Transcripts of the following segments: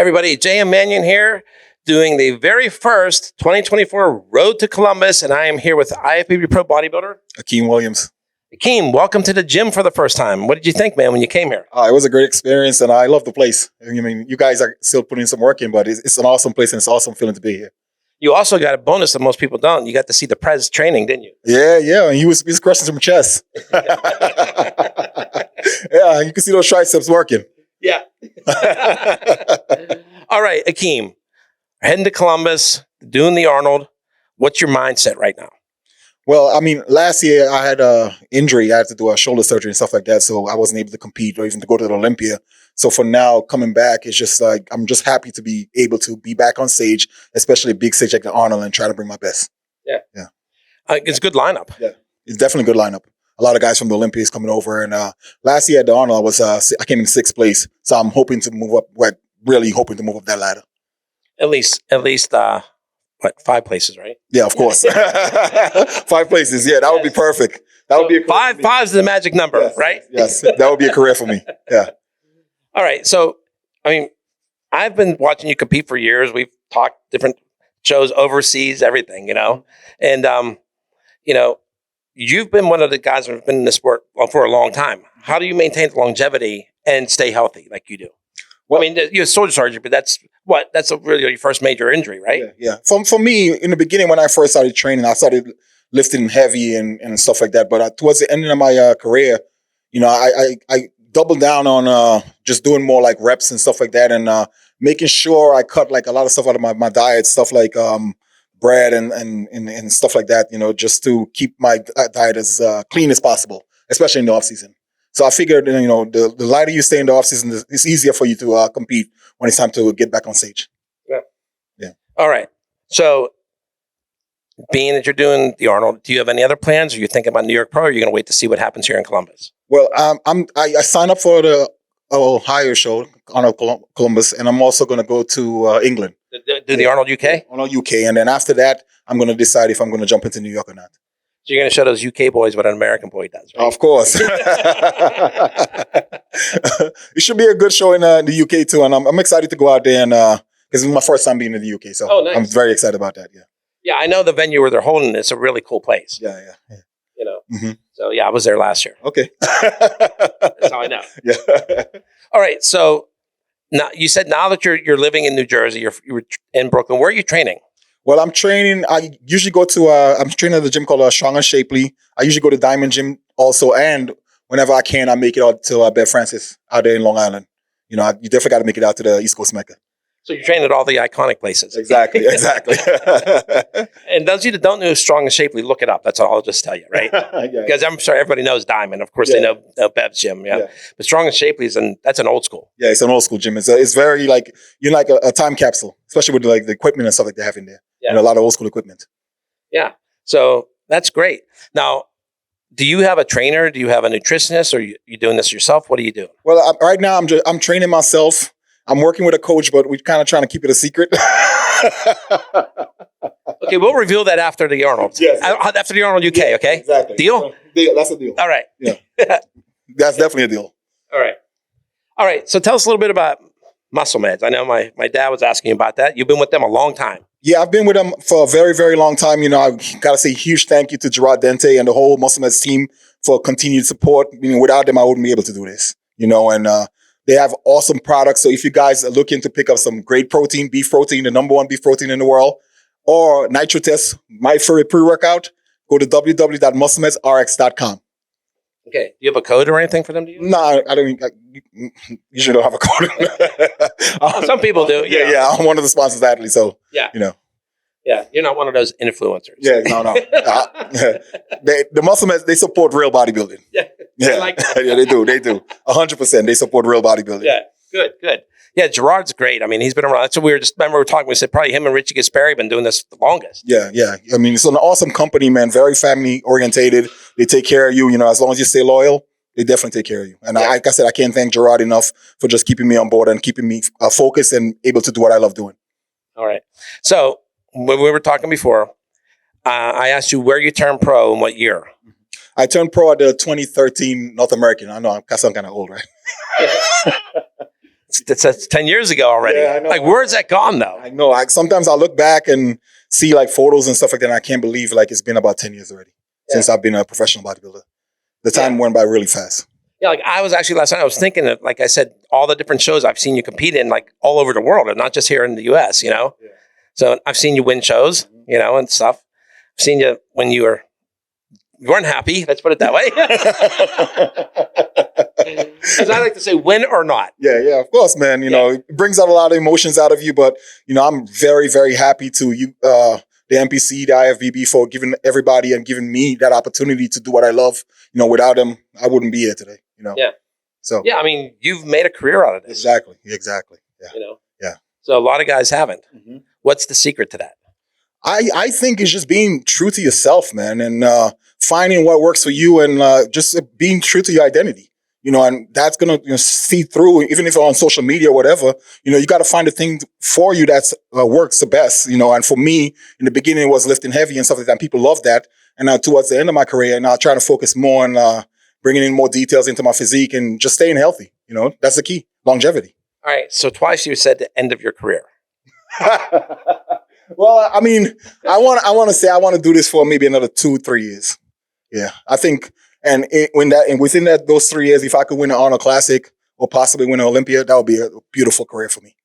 Everybody, J.M. Manion here, doing the very first 2024 Road to Columbus, and I am here with IFBB Pro Bodybuilder, Akim Williams. Akim, welcome to the gym for the first time. What did you think, man, when you came here? It was a great experience, and I love the place. I mean, you guys are still putting some work in, but it's an awesome place, and it's an awesome feeling to be here. You also got a bonus that most people don't. You got to see the Prez training, didn't you? Yeah, and he was crushing some chest. Yeah, you can see those triceps working. Yeah. All right, Akim, heading to Columbus, doing the Arnold. What's your mindset right now? Well, I mean, last year I had an injury. I had to do a shoulder surgery and stuff like that, so I wasn't able to compete or even to go to the Olympia. So for now, coming back, it's just like I'm just happy to be able to be back on stage, especially a big stage like the Arnold, and try to bring my best. Yeah. It's a good lineup. Yeah, it's definitely a good lineup. A lot of guys from the Olympia is coming over, and last year at the Arnold, I came in 6th place, so I'm hoping to move up. Really hoping to move up that ladder. At least, 5 places, right? Yeah, of course. 5 places. Yeah, that would be perfect. That would be a career. Five is the magic number, yes, right? Yes, that would be a career for me. Yeah. All right. So, I mean, I've been watching you compete for years. We've talked different shows overseas, everything, and you've been one of the guys who've been in the sport for a long time. How do you maintain the longevity and stay healthy like you do? Well, I mean, you're a shoulder surgery, but that's really your first major injury, right? Yeah. For me, in the beginning, when I first started training, I started lifting heavy and stuff like that. But towards the end of my career, I doubled down on just doing more like reps and stuff like that, and making sure I cut like a lot of stuff out of my diet, stuff like bread and stuff like that, just to keep my diet as clean as possible, especially in the off season. So I figured, the lighter you stay in the off season, it's easier for you to compete when it's time to get back on stage. Yeah. All right. So, being that you're doing the Arnold, do you have any other plans? Are you thinking about New York Pro, or are you going to wait to see what happens here in Columbus? Well, I signed up for the Ohio show, Arnold Columbus, and I'm also going to go to England. Do the Arnold UK? Arnold UK, and then after that, I'm going to decide if I'm going to jump into New York or not. So you're going to show those UK boys what an American boy does, right? Of course. It should be a good show in the UK too, and I'm excited to go out there and because it's my first time being in the UK, so nice. I'm very excited about that. Yeah. Yeah, I know the venue where they're holding it. It's a really cool place. Yeah. Mm-hmm. So yeah, I was there last year. Okay. That's how I know. Yeah. All right. So now you said that you're living in New Jersey, you're in Brooklyn. Where are you training? Well, I'm training. I usually go to I'm training at the gym called Strong and Shapely. I usually go to Diamond Gym also, and whenever I can, I make it out to Bed Francis out there in Long Island. You definitely got to make it out to the East Coast Mecca. So you're training at all the iconic places. Exactly. And those of you that don't know Strong and Shapely, look it up. That's all I'll just tell you, right? Because I'm sure everybody knows Diamond. Of course, they know Bev's gym. Yeah. But Strong and Shapely that's an old school. Yeah, it's an old school gym. It's very like you're like a time capsule, especially with like the equipment and stuff like they have in there. Yeah. And a lot of old school equipment. Yeah. So that's great. Now, do you have a trainer? Do you have a nutritionist? Or you doing this yourself? What are you doing? Well, right now I'm training myself. I'm working with a coach, but we're kind of trying to keep it a secret. Okay, we'll reveal that after the Arnold. Yes. After the Arnold UK, okay? Exactly. Deal? Deal. That's a deal. All right. Yeah. That's definitely a deal. All right. So tell us a little bit about Muscle Meds. I know my dad was asking about that. You've been with them a long time. Yeah, I've been with them for a very, very long time. I got to say huge thank you to Gerard Dente and the whole Muscle Meds team for continued support. Without them, I wouldn't be able to do this, and they have awesome products. So if you guys are looking to pick up some great protein, beef protein, the #1 beef protein in the world, or Nitro Test, my favorite pre-workout, go to www.musclemeds.rx.com. Okay. Do you have a code or anything for them to use? No, I don't. You usually don't have a code. Some people do. Yeah. I'm one of the sponsors, actually. So, Yeah, you're not one of those influencers. Yeah, no. The Muscle Meds, they support real bodybuilding. I like that. Yeah, they do. 100%. They support real bodybuilding. Yeah, good. Yeah, Gerard's great. I mean, he's been around. That's what we were talking. We said probably him and Richie Gaspari have been doing this the longest. Yeah. I mean, it's an awesome company, man. Very family orientated. They take care of you. As long as you stay loyal, they definitely take care of you. And like I said, I can't thank Gerard enough for just keeping me on board and keeping me focused and able to do what I love doing. All right. So when we were talking before, I asked you where you turned pro and what year. I turned pro at the 2013 North American. I know I sound kind of old, right? That's 10 years ago already. Yeah, I know. Like, where's that gone though? I know. Sometimes I look back and see like photos and stuff like that, and I can't believe like it's been about 10 years already since I've been a professional bodybuilder. The time went by really fast. Yeah, like I was actually last night, I was thinking of, like I said, all the different shows I've seen you compete in, like all over the world, and not just here in the US, you know? Yeah. So I've seen you win shows, you know, and stuff. I've seen you when you weren't happy, let's put it that way. As I like to say, win or not. Yeah, of course, man. You know, it brings out a lot of emotions out of you, but, you know, I'm very, very happy to the NPC, the IFBB, for giving everybody and giving me that opportunity to do what I love. You know, without them, I wouldn't be here today, you know? Yeah. So. Yeah, I mean, you've made a career out of this. Exactly. Yeah. You know? Yeah. So a lot of guys haven't. Mm-hmm. What's the secret to that? I think it's just being true to yourself, man, and finding what works for you, and just being true to your identity. You know, and that's gonna see through, even if on social media or whatever. You know, you got to find the thing for you that's works the best. You know, and for me, in the beginning, it was lifting heavy and stuff like that. And people love that, and towards the end of my career, now trying to focus more on bringing in more details into my physique and just staying healthy. You know, that's the key, longevity. All right. So twice you said the end of your career. Well, I mean, I want to say I want to do this for maybe another 2-3 years. Yeah, I think, and within those 3 years, if I could win an Arnold Classic or possibly win an Olympia, that would be a beautiful career for me.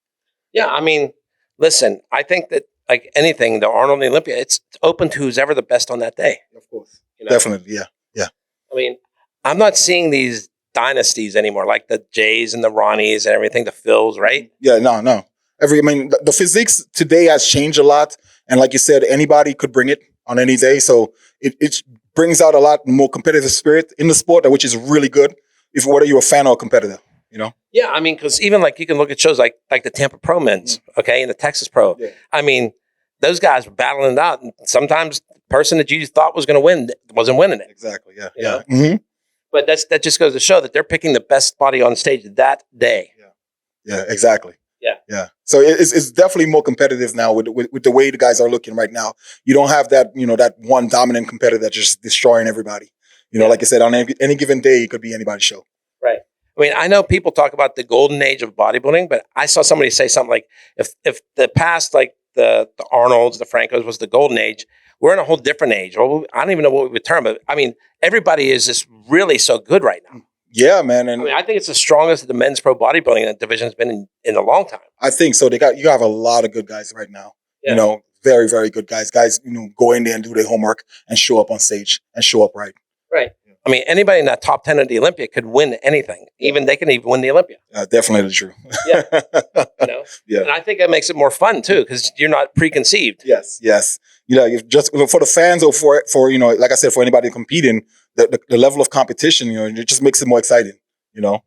Yeah, I mean, listen, I think that like anything, the Arnold and the Olympia, it's open to who's ever the best on that day. Of course, you know? Definitely, yeah. I mean, I'm not seeing these dynasties anymore, like the Jays and the Ronnies and everything, the Phils, right? Yeah, no. The physiques today has changed a lot. And like you said, anybody could bring it on any day. So it brings out a lot more competitive spirit in the sport, which is really good, whether you're a fan or a competitor, you know? Yeah, I mean, because even like you can look at shows like the Tampa Pro Men's, okay, and the Texas Pro. Yeah. I mean, those guys were battling it out. And sometimes the person that you thought was going to win wasn't winning it. Exactly, yeah. Mm-hmm. But that just goes to show that they're picking the best body on stage that day. Yeah, exactly. Yeah. So it's definitely more competitive now with the way the guys are looking right now. You don't have that, that one dominant competitor that's just destroying everybody. Like I said, on any given day, it could be anybody's show. Right. I mean, I know people talk about the golden age of bodybuilding, but I saw somebody say something like, if the past, like the Arnolds, the Francos was the golden age, we're in a whole different age. Well, I don't even know what we would term it. I mean, everybody is just really so good right now. Yeah, man. And I think it's the strongest the men's pro bodybuilding division has been in a long time. I think so. You have a lot of good guys right now. Yeah. Very, very good guys. Guys, go in there and do their homework and show up on stage and show up right. Right. I mean, anybody in that top 10 of the Olympia could win anything. Even they can even win the Olympia. Definitely true. Yeah. Yeah. And I think that makes it more fun too, because you're not preconceived. Yes. Just for the fans or for like I said, for anybody competing, the level of competition, it just makes it more exciting, And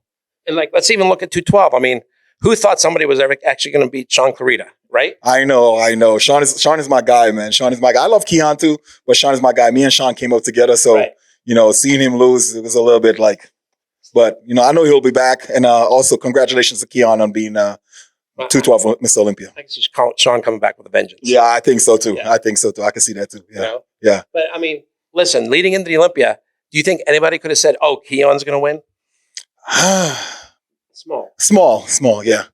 like, let's even look at 212. I mean, who thought somebody was ever actually going to beat Sean Clarita, right? I know. Sean is my guy, man. Sean is my guy. I love Keon too, but Sean is my guy. Me and Sean came up together, so right. Seeing him lose, it was a little bit like, but I know he'll be back. And also, congratulations to Keon on being 212 Mr. Olympia. I can see Sean coming back with a vengeance. Yeah, I think so too. Yeah. I can see that too. Yeah, yeah. But I mean, listen, leading into the Olympia, do you think anybody could have said, "Oh, Keon's going to win"? Small. Yeah.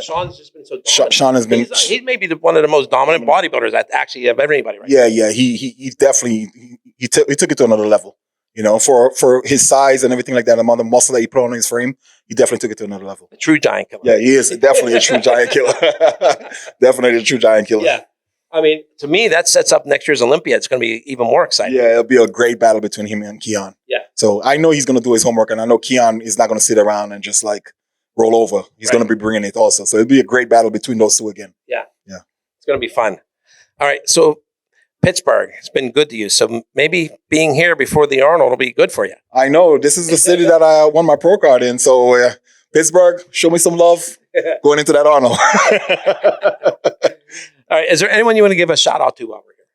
Sean's just been so dominant. Sean has been. He's maybe one of the most dominant bodybuilders that actually of anybody right now. Yeah. He definitely he took it to another level. For his size and everything like that, the amount of muscle that he put on his frame, he definitely took it to another level. A true giant killer. Yeah, he is definitely a true giant killer. Definitely a true giant killer. Yeah. I mean, to me, that sets up next year's Olympia. It's going to be even more exciting. Yeah, it'll be a great battle between him and Keon. Yeah. So I know he's going to do his homework, and I know Keon is not going to sit around and just like roll over. He's going to be bringing it also. So it'll be a great battle between those two again. Yeah. It's going to be fun. All right. So Pittsburgh, it's been good to you. So maybe being here before the Arnold will be good for you. I know. This is the city that I won my pro card in. So Pittsburgh, show me some love going into that Arnold. All right. Is there anyone you want to give a shout out to while we're here?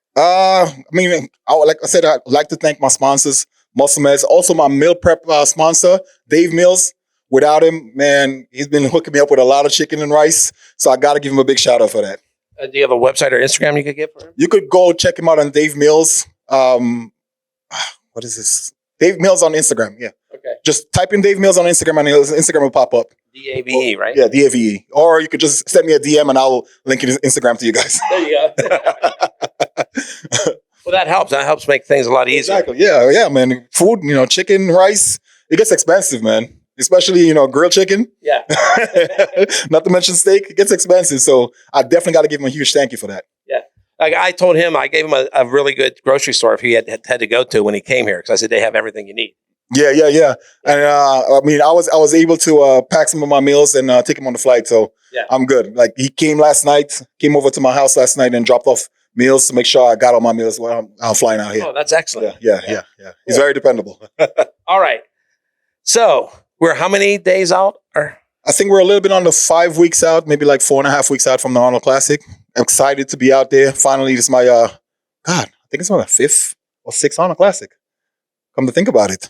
Like I said, I'd like to thank my sponsors, Muscle Meds. Also my meal prep sponsor, Dave Mills. Without him, man, he's been hooking me up with a lot of chicken and rice. So I got to give him a big shout out for that. Do you have a website or Instagram you could give for him? You could go check him out on Dave Mills. What is this? Dave Mills on Instagram. Yeah. Okay. just type in Dave Mills on Instagram and his Instagram will pop up. DAVE, right? Yeah, DAVE. Or you could just send me a DM and I'll link his Instagram to you guys. There you go. Well, that helps. That helps make things a lot easier. Exactly. Yeah, man. Food, chicken, rice, it gets expensive, man. Especially, grilled chicken. Yeah. Not to mention steak. It gets expensive. So I definitely got to give him a huge thank you for that. Yeah. Like I told him, I gave him a really good grocery store if he had to go to when he came here, because I said they have everything you need. Yeah. And I was able to pack some of my meals and take him on the flight. So yeah. I'm good. Like he came over to my house last night and dropped off meals to make sure I got all my meals while I'm flying out here. Oh, that's excellent. Yeah. He's very dependable. All right. So we're how many days out? I think we're a little bit on the 5 weeks out, maybe like 4.5 weeks out from the Arnold Classic. I'm excited to be out there. Finally, this is my, I think it's my 5th or 6th Arnold Classic. Come to think about it.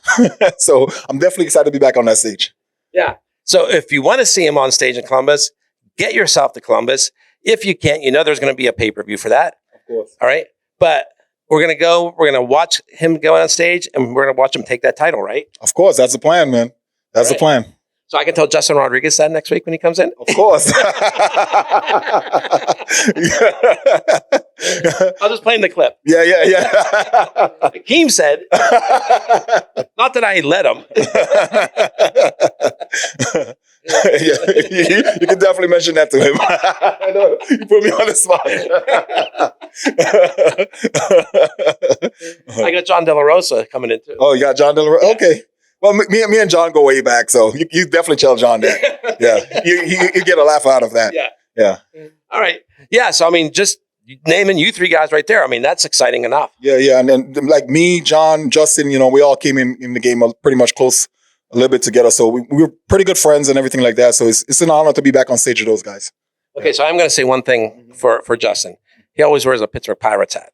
So I'm definitely excited to be back on that stage. Yeah. So if you want to see him on stage in Columbus, get yourself to Columbus. If you can't, there's going to be a pay-per-view for that. Of course. All right. But we're going to watch him go on stage and we're going to watch him take that title, right? Of course. That's the plan, man. That's the plan. So I can tell Justin Rodriguez that next week when he comes in? Of course. I'll just play in the clip. Yeah. Akim said, not that I let him. You can definitely mention that to him. I know, you put me on the spot. I got John De La Rosa coming in too. Oh, you got John De La Rosa? Okay. Well, me and John go way back, so you definitely tell John that. Yeah, you get a laugh out of that. Yeah. All right. Yeah. So just naming you three guys right there. That's exciting enough. Yeah. And then like me, John, Justin, we all came in the game pretty much close a little bit together. So we were pretty good friends and everything like that. So it's an honor to be back on stage with those guys. Okay, so I'm going to say one thing for Justin. He always wears a Pittsburgh Pirates hat.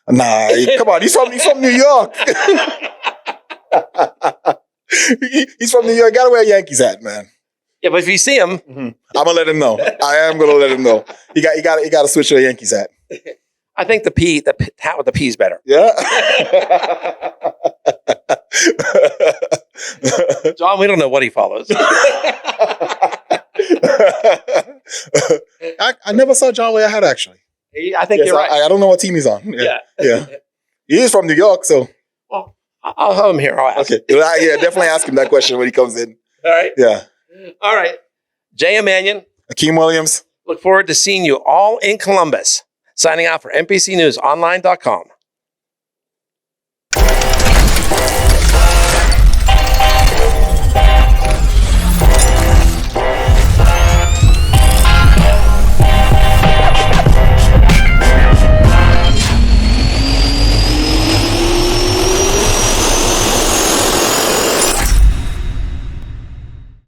Nah, come on. He's from New York. He's from New York. Gotta wear a Yankees hat, man. Yeah, but if you see him, I'm gonna let him know. I am gonna let him know. He got to switch to a Yankees hat. I think the hat with the P is better. Yeah. John, we don't know what he follows. I never saw John wear a hat actually. I think you're right. I don't know what team he's on. Yeah. He is from New York, so. Well, I'll have him here. I'll ask. Okay. Yeah, definitely ask him that question when he comes in. All right. Yeah. All right. J.M. Manion. Akim Williams. Look forward to seeing you all in Columbus. Signing out for NPCNewsOnline.com.